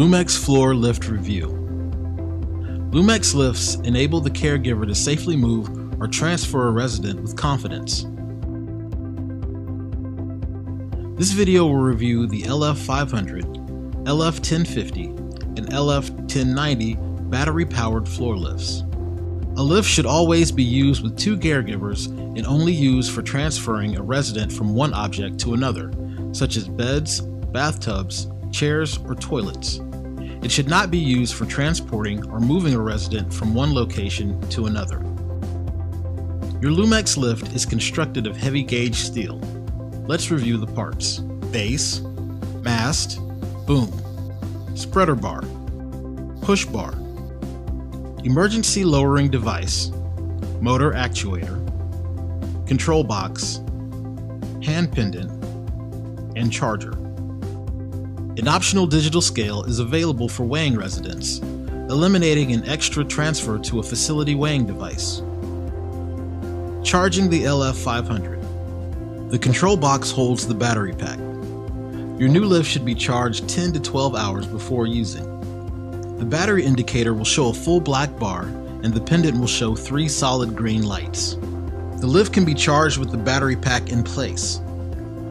Lumex Floor Lift Review. Lumex lifts enable the caregiver to safely move or transfer a resident with confidence. This video will review the LF500, LF1050, and LF1090 battery-powered floor lifts. A lift should always be used with two caregivers and only used for transferring a resident from one object to another, such as beds, bathtubs, chairs, or toilets. It should not be used for transporting or moving a resident from one location to another. Your Lumex lift is constructed of heavy gauge steel. Let's review the parts. Base, mast, boom, spreader bar, push bar, emergency lowering device, motor actuator, control box, hand pendant, and charger. An optional digital scale is available for weighing residents, eliminating an extra transfer to a facility weighing device. Charging the LF500. The control box holds the battery pack. Your new lift should be charged 10 to 12 hours before using. The battery indicator will show a full black bar, and the pendant will show 3 solid green lights. The lift can be charged with the battery pack in place.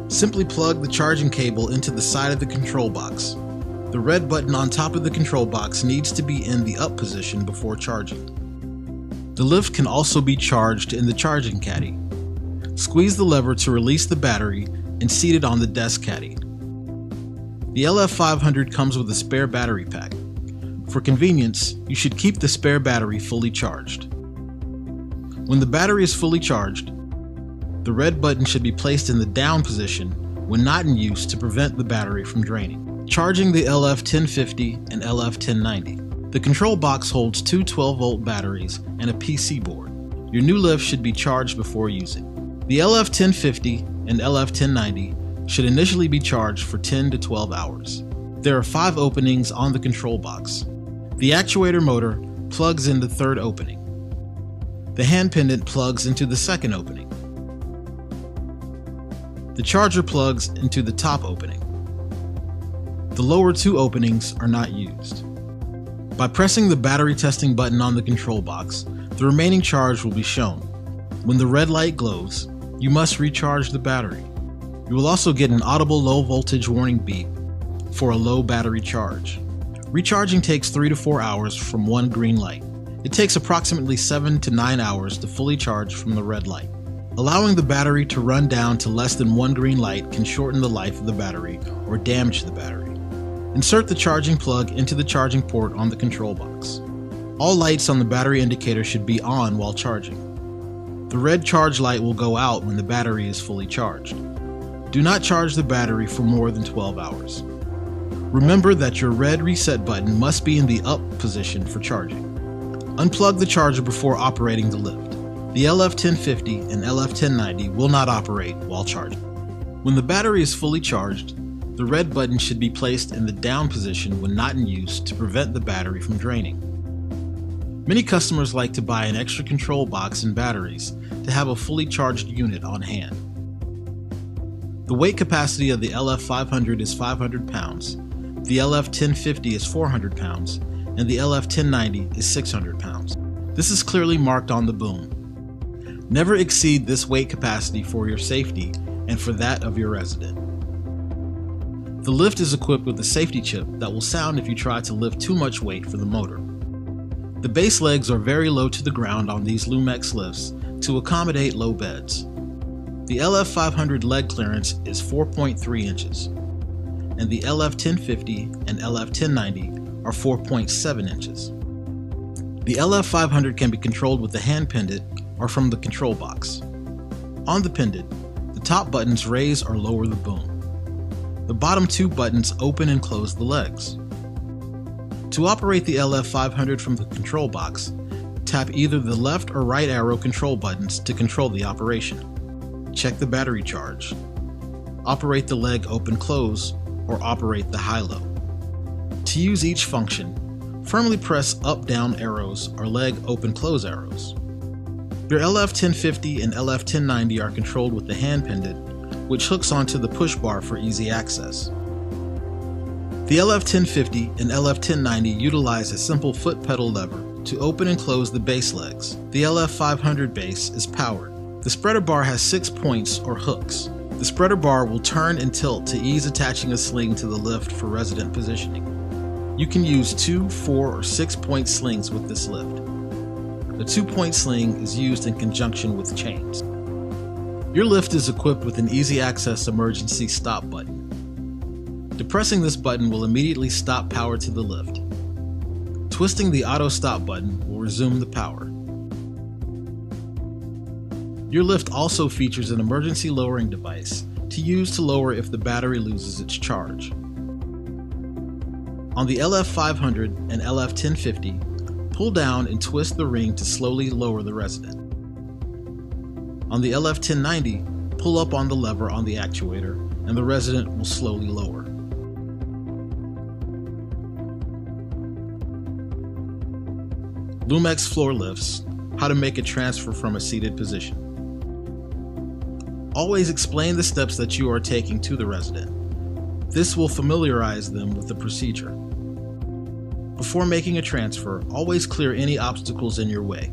Simply plug the charging cable into the side of the control box. The red button on top of the control box needs to be in the up position before charging. The lift can also be charged in the charging caddy. Squeeze the lever to release the battery and seat it on the desk caddy. The LF500 comes with a spare battery pack. For convenience, you should keep the spare battery fully charged. When the battery is fully charged, the red button should be placed in the down position when not in use to prevent the battery from draining. Charging the LF1050 and LF1090. The control box holds 2 12-volt batteries and a PC board. Your new lift should be charged before using. The LF1050 and LF1090 should initially be charged for 10 to 12 hours. There are 5 openings on the control box. The actuator motor plugs in the third opening. The hand pendant plugs into the second opening. The charger plugs into the top opening. The lower 2 openings are not used. By pressing the battery testing button on the control box, the remaining charge will be shown. When the red light glows, you must recharge the battery. You will also get an audible low voltage warning beep for a low battery charge. Recharging takes 3 to 4 hours from one green light. It takes approximately 7 to 9 hours to fully charge from the red light. Allowing the battery to run down to less than one green light can shorten the life of the battery or damage the battery. Insert the charging plug into the charging port on the control box. All lights on the battery indicator should be on while charging. The red charge light will go out when the battery is fully charged. Do not charge the battery for more than 12 hours. Remember that your red reset button must be in the up position for charging. Unplug the charger before operating the lift. The LF1050 and LF1090 will not operate while charging. When the battery is fully charged, the red button should be placed in the down position when not in use to prevent the battery from draining. Many customers like to buy an extra control box and batteries to have a fully charged unit on hand. The weight capacity of the LF500 is 500 pounds, the LF1050 is 400 pounds, and the LF1090 is 600 pounds. This is clearly marked on the boom. Never exceed this weight capacity for your safety and for that of your resident. The lift is equipped with a safety chip that will sound if you try to lift too much weight for the motor. The base legs are very low to the ground on these Lumex lifts to accommodate low beds. The LF500 leg clearance is 4.3 inches, and the LF1050 and LF1090 are 4.7 inches. The LF500 can be controlled with the hand pendant or from the control box. On the pendant, the top buttons raise or lower the boom. The bottom 2 buttons open and close the legs. To operate the LF500 from the control box, tap either the left or right arrow control buttons to control the operation. Check the battery charge. Operate the leg open-close or operate the high-low. To use each function, firmly press up-down arrows or leg open-close arrows. Your LF1050 and LF1090 are controlled with the hand pendant, which hooks onto the push bar for easy access. The LF1050 and LF1090 utilize a simple foot pedal lever to open and close the base legs. The LF500 base is powered. The spreader bar has 6 points or hooks. The spreader bar will turn and tilt to ease attaching a sling to the lift for resident positioning. You can use 2, 4, or 6 point slings with this lift. The 2-point sling is used in conjunction with chains. Your lift is equipped with an easy access emergency stop button. Depressing this button will immediately stop power to the lift. Twisting the auto stop button will resume the power. Your lift also features an emergency lowering device to use to lower if the battery loses its charge. On the LF500 and LF1050, pull down and twist the ring to slowly lower the resident. On the LF1090, pull up on the lever on the actuator and the resident will slowly lower. Lumex floor lifts, how to make a transfer from a seated position. Always explain the steps that you are taking to the resident. This will familiarize them with the procedure. Before making a transfer, always clear any obstacles in your way.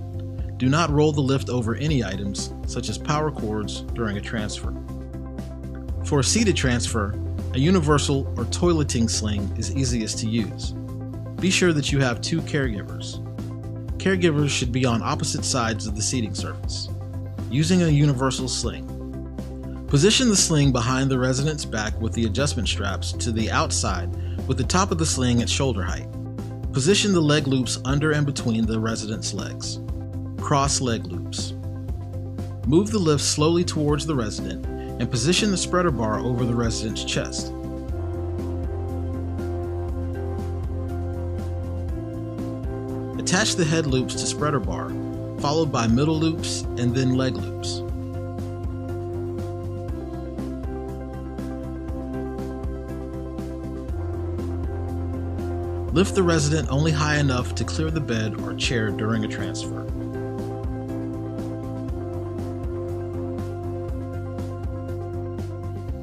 Do not roll the lift over any items, such as power cords, during a transfer. For a seated transfer, a universal or toileting sling is easiest to use. Be sure that you have 2 caregivers. Caregivers should be on opposite sides of the seating surface. Using a universal sling. Position the sling behind the resident's back with the adjustment straps to the outside with the top of the sling at shoulder height. Position the leg loops under and between the resident's legs. Cross leg loops. Move the lift slowly towards the resident and position the spreader bar over the resident's chest. Attach the head loops to spreader bar, followed by middle loops and then leg loops. Lift the resident only high enough to clear the bed or chair during a transfer.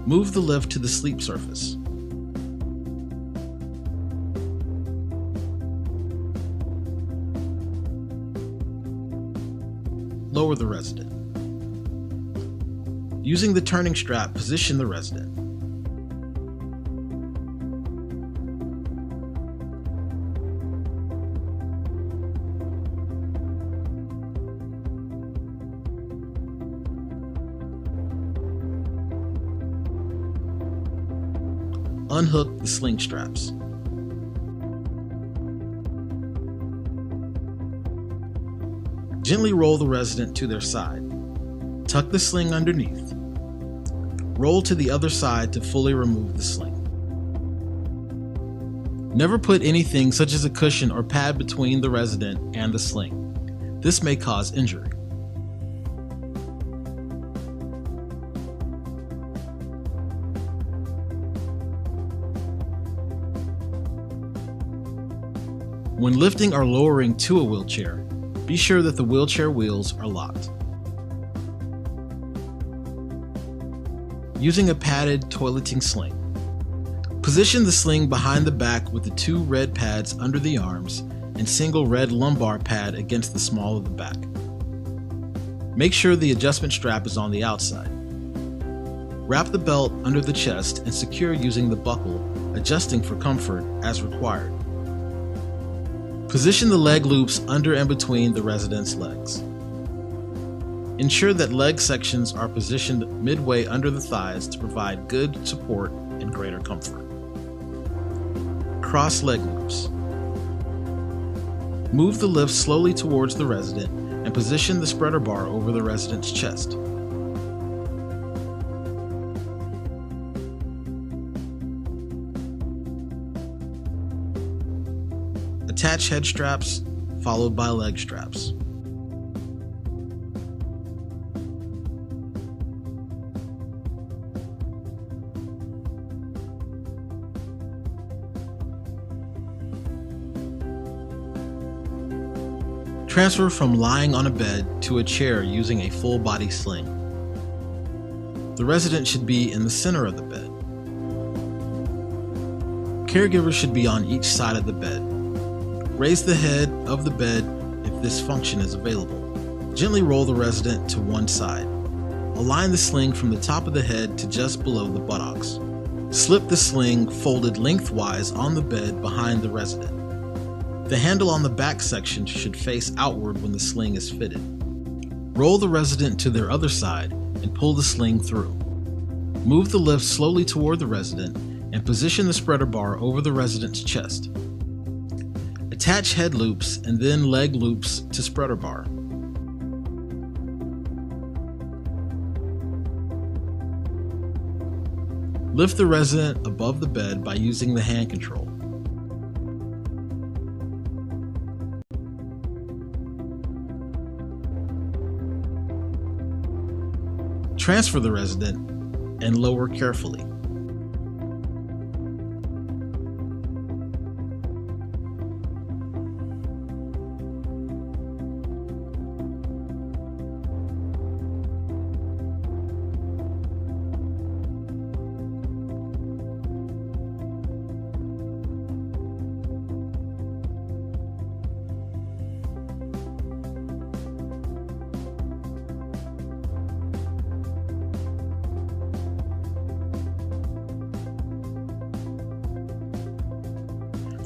Move the lift to the sleep surface. Lower the resident. Using the turning strap, position the resident. Unhook the sling straps. Gently roll the resident to their side. Tuck the sling underneath. Roll to the other side to fully remove the sling. Never put anything such as a cushion or pad between the resident and the sling. This may cause injury. When lifting or lowering to a wheelchair, be sure that the wheelchair wheels are locked. Using a padded toileting sling. Position the sling behind the back with the 2 red pads under the arms and single red lumbar pad against the small of the back. Make sure the adjustment strap is on the outside. Wrap the belt under the chest and secure using the buckle, adjusting for comfort as required. Position the leg loops under and between the resident's legs. Ensure that leg sections are positioned midway under the thighs to provide good support and greater comfort. Cross leg loops. Move the lift slowly towards the resident and position the spreader bar over the resident's chest. Attach head straps, followed by leg straps. Transfer from lying on a bed to a chair using a full body sling. The resident should be in the center of the bed. Caregivers should be on each side of the bed. Raise the head of the bed if this function is available. Gently roll the resident to one side. Align the sling from the top of the head to just below the buttocks. Slip the sling folded lengthwise on the bed behind the resident. The handle on the back section should face outward when the sling is fitted. Roll the resident to their other side and pull the sling through. Move the lift slowly toward the resident and position the spreader bar over the resident's chest. Attach head loops and then leg loops to spreader bar. Lift the resident above the bed by using the hand control. Transfer the resident and lower carefully.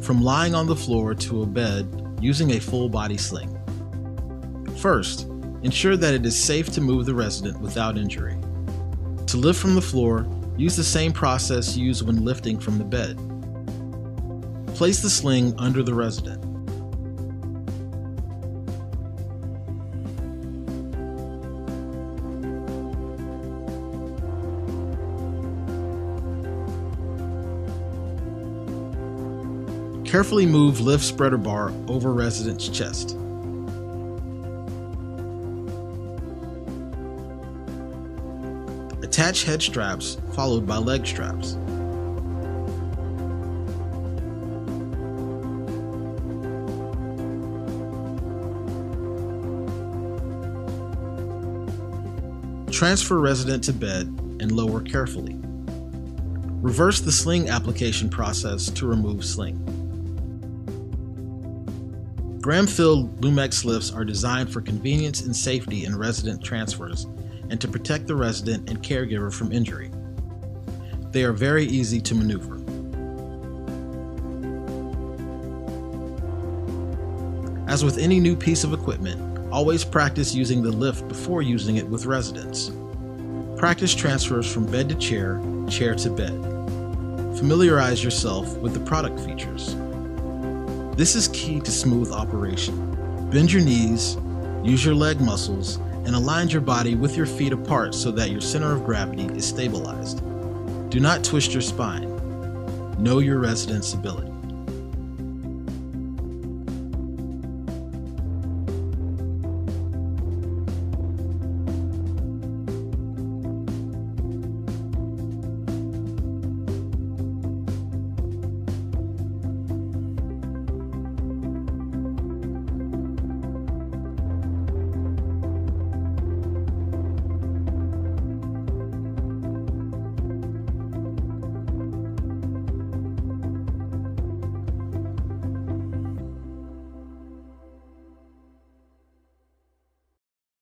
From lying on the floor to a bed using a full body sling. First, ensure that it is safe to move the resident without injury. To lift from the floor, use the same process used when lifting from the bed. Place the sling under the resident. Carefully move lift spreader bar over resident's chest. Attach head straps followed by leg straps. Transfer resident to bed and lower carefully. Reverse the sling application process to remove sling. Gram-filled Lumex lifts are designed for convenience and safety in resident transfers and to protect the resident and caregiver from injury. They are very easy to maneuver. As with any new piece of equipment, always practice using the lift before using it with residents. Practice transfers from bed to chair, chair to bed. Familiarize yourself with the product features. This is key to smooth operation. Bend your knees, use your leg muscles, and align your body with your feet apart so that your center of gravity is stabilized. Do not twist your spine. Know your resident's ability.